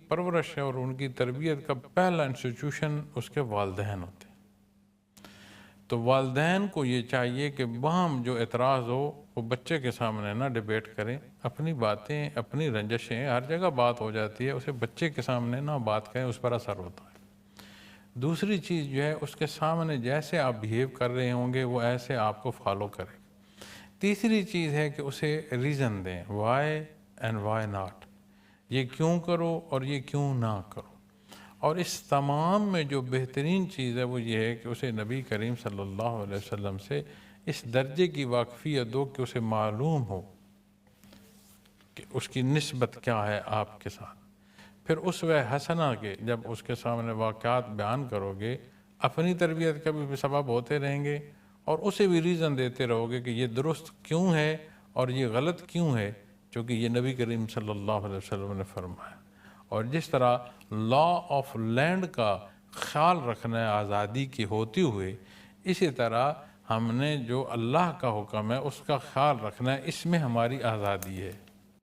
پرورش ہے اور ان کی تربیت کا پہلا انسٹیٹیوشن اس کے والدین ہوتے ہیں۔ تو والدین کو یہ چاہیے کہ باہم جو اعتراض ہو وہ بچے کے سامنے نہ ڈیبیٹ کریں، اپنی باتیں، اپنی رنجشیں، ہر جگہ بات ہو جاتی ہے، اسے بچے کے سامنے نہ بات کریں، اس پر اثر ہوتا ہے۔ دوسری چیز جو ہے، اس کے سامنے جیسے آپ بیہیو کر رہے ہوں گے وہ ایسے آپ کو فالو کرے۔ تیسری چیز ہے کہ اسے ریزن دیں، وائی اینڈ وائی ناٹ، یہ کیوں کرو اور یہ کیوں نہ کرو۔ اور اس تمام میں جو بہترین چیز ہے وہ یہ ہے کہ اسے نبی کریم صلی اللہ علیہ وسلم سے اس درجے کی واقفیت دو کہ اسے معلوم ہو کہ اس کی نسبت کیا ہے آپ کے ساتھ۔ پھر اسوہ حسنہ کے جب اس کے سامنے واقعات بیان کرو گے، اپنی تربیت کا بھی سبب ہوتے رہیں گے اور اسے بھی ریزن دیتے رہو گے کہ یہ درست کیوں ہے اور یہ غلط کیوں ہے، چونکہ یہ نبی کریم صلی اللہ علیہ وسلم نے فرمایا۔ اور جس طرح لا آف لینڈ کا خیال رکھنا ہے آزادی کی ہوتے ہوئے، اسی طرح ہم نے جو اللہ کا حکم ہے اس کا خیال رکھنا ہے، اس میں ہماری آزادی ہے۔